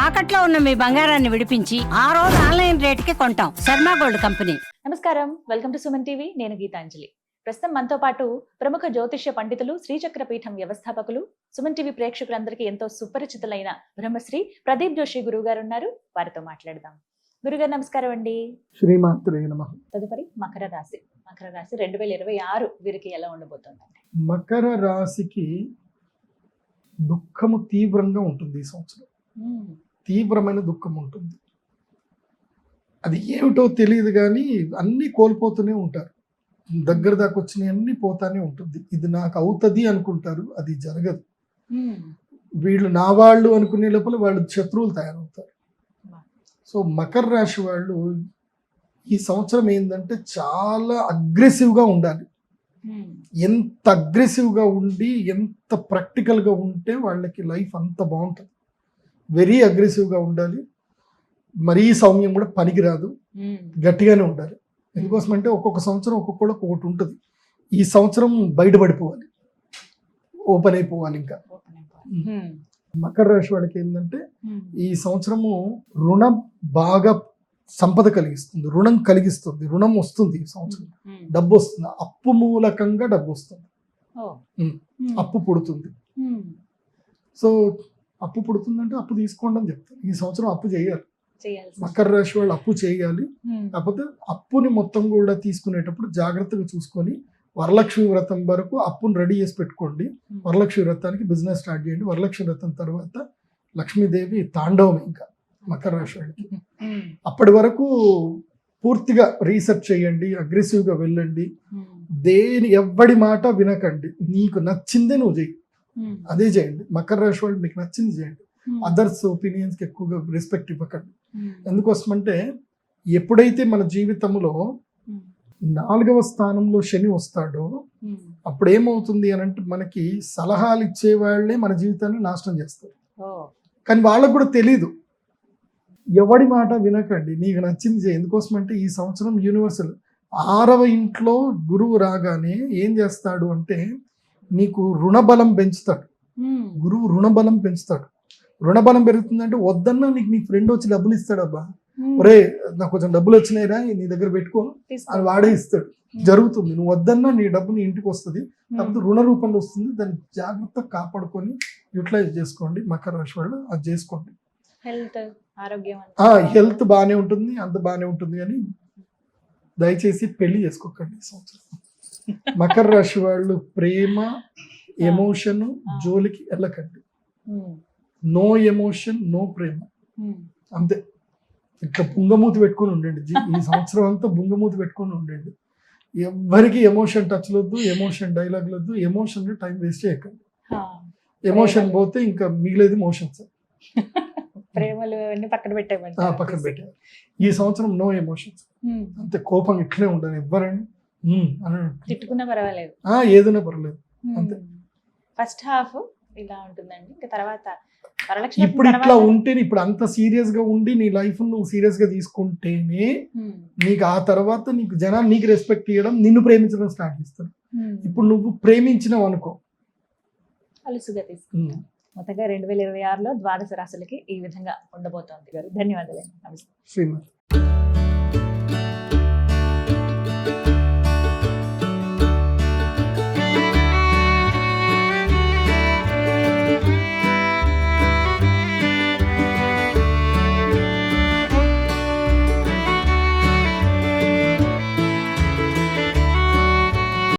తాకట్లో ఉన్న మీ బంగారాన్ని విడిపించి ఆ రోజు ఆన్లైన్ రేటుకి కొంటాం. Sharma gold company. నమస్కారం, వెల్కమ్ టు సుమన్ టీవీ. నేను గీతాంజలి. ప్రస్తుతం మనతో పాటు ప్రముఖ జ్యోతిష్య పండితులు, శ్రీచక్ర పీఠం వ్యవస్థాపకులు, సుమన్ టీవీ ప్రేక్షకులందరికీ ఎంతో సుపరిచితులైన బ్రహ్మశ్రీ ప్రదీప్ జోషి గురువు గారు ఉన్నారు. వారితో మాట్లాడదాం. గురుగారు నమస్కారం అండి. శ్రీమాత్రే నమః. తదుపరి మకర రాశి. మకర రాశి 2026 వీరికి ఎలా ఉండబోతుందండి? మకర రాశికి దుఃఖము తీవ్రంగా ఉంటుంది. ఈ సంవత్సరం తీవ్రమైన దుఃఖం ఉంటుంది. అది ఏమిటో తెలియదు కానీ అన్నీ కోల్పోతూనే ఉంటారు. దగ్గర దాకా వచ్చినవి అన్నీ పోతానే ఉంటుంది. ఇది నాకు అవుతుంది అనుకుంటారు, అది జరగదు. వీళ్ళు నా వాళ్ళు అనుకునే లోపల వాళ్ళు శత్రువులు తయారవుతారు. సో మకర రాశి వాళ్ళు ఈ సంవత్సరం ఏంటంటే చాలా అగ్రెసివ్గా ఉండాలి. ఎంత అగ్రెసివ్గా ఉండి ఎంత ప్రాక్టికల్గా ఉంటే వాళ్ళకి లైఫ్ అంత బాగుంటుంది. వెరీ అగ్రెసివ్గా ఉండాలి. మరీ సౌమ్యం కూడా పనికిరాదు, గట్టిగానే ఉండాలి. ఎందుకోసం అంటే ఒక్కొక్క సంవత్సరం ఒక్కొక్కళ్ళకి ఒకటి ఉంటుంది. ఈ సంవత్సరం బయటపడిపోవాలి, ఓపెన్ అయిపోవాలి. ఇంకా మకర రాశి వాళ్ళకి ఏంటంటే ఈ సంవత్సరము రుణం బాగా సంపద కలిగిస్తుంది, రుణం కలిగిస్తుంది, రుణం వస్తుంది. ఈ సంవత్సరం డబ్బు వస్తుంది, అప్పు మూలకంగా డబ్బు వస్తుంది, అప్పు పుడుతుంది. సో అప్పు పుడుతుందంటే అప్పు తీసుకోండి అని చెప్తారు. ఈ సంవత్సరం అప్పు చేయాలి. మకర రాశి వాళ్ళు అప్పు చేయాలి. కాకపోతే అప్పుని మొత్తం కూడా తీసుకునేటప్పుడు జాగ్రత్తగా చూసుకొని వరలక్ష్మి వ్రతం వరకు అప్పును రెడీ చేసి పెట్టుకోండి. వరలక్ష్మి వ్రతానికి బిజినెస్ స్టార్ట్ చేయండి. వరలక్ష్మి వ్రతం తర్వాత లక్ష్మీదేవి తాండవం ఇంకా మకర రాశి వాళ్ళకి. అప్పటి వరకు పూర్తిగా రీసెర్చ్ చేయండి, అగ్రెసివ్గా వెళ్ళండి, ఎవ్వడి మాట వినకండి. నీకు నచ్చిందే నువ్వు చేయి, అదే చేయండి. మకర రాశి వాళ్ళు మీకు నచ్చింది చేయండి. అదర్స్ ఒపీనియన్స్కి ఎక్కువగా రెస్పెక్ట్ ఇవ్వకండి. ఎందుకోసమంటే ఎప్పుడైతే మన జీవితంలో 4వ స్థానంలో శని వస్తాడో అప్పుడు ఏమవుతుంది అని అంటే మనకి సలహాలు ఇచ్చే వాళ్ళే మన జీవితాన్ని నాశనం చేస్తారు. కానీ వాళ్ళకు కూడా తెలీదు. ఎవడి మాట వినకండి, నీకు నచ్చింది చేయి. ఎందుకోసం అంటే ఈ సంవత్సరం యూనివర్సల్ 6వ ఇంట్లో గురువు రాగానే ఏం చేస్తాడు అంటే నీకు రుణబలం పెంచుతాడు. గురువు రుణబలం పెంచుతాడు. రుణబలం పెరుగుతుందంటే వద్దన్నా నీకు నీ ఫ్రెండ్ వచ్చి డబ్బులు ఇస్తాడు. అబ్బా ఒరే నాకు కొంచెం డబ్బులు వచ్చినాయిరా, నీ దగ్గర పెట్టుకో అని వాడే ఇస్తాడు. జరుగుతుంది. నువ్వు వద్దన్నా నీ డబ్బు నీ ఇంటికి వస్తుంది, కాకపోతే రుణ రూపంలో వస్తుంది. దాన్ని జాగ్రత్తగా కాపాడుకొని యూటిలైజ్ చేసుకోండి. మకర రాశి వాళ్ళు అది చేసుకోండి. హెల్త్ బాగానే ఉంటుంది, అంత బాగానే ఉంటుంది. కానీ దయచేసి పెళ్లి చేసుకోకండి ఈ సంవత్సరం. మకర రాశి వాళ్ళు ప్రేమ ఎమోషన్ జోలికి వెళ్ళకండి. నో ఎమోషన్ నో ప్రేమ, అంతే. ఇట్లా బుంగమూతి పెట్టుకొని ఉండండి. ఈ సంవత్సరం అంతా బుంగమూతి పెట్టుకొని ఉండండి. ఎవ్వరికి ఎమోషన్ టచ్ వద్దు, ఎమోషన్ డైలాగ్ వద్దు, ఎమోషన్ టైం వేస్ట్ చేయకండి. ఎమోషన్ పోతే ఇంకా మిగిలేదు మోషన్స్. పక్కన పెట్టారు. ఈ సంవత్సరం నో ఎమోషన్స్, అంతే. కోపం ఇట్లనే ఉండాలి. ఎవ్వరని తిట్టుకున్నా పర్వాలేదు, ఏదైనా పర్వాలేదు, అంతే. ఫస్ట్ హాఫ్ ఇలా ఉంటుందండి. ఇంకా తర్వాత ఇప్పుడు ఇట్లా ఉంటేనే, ఇప్పుడు అంత సీరియస్ గా ఉండి నీ లైఫ్ నువ్వు సీరియస్ గా తీసుకుంటేనే నీకు ఆ తర్వాత నీకు జనాలు నీకు రెస్పెక్ట్ ఇవ్వడం, నిన్ను ప్రేమించడం స్టార్ట్ చేస్తారు. ఇప్పుడు నువ్వు ప్రేమించినావు అనుకో, అలుసుగా తీసుకుంటాం. మొత్తంగా 2026లో ద్వాదశ రాశులకి ఈ విధంగా ఉండబోతోంది గారు. ధన్యవాదాలు. నమస్తే. శ్రీమతి.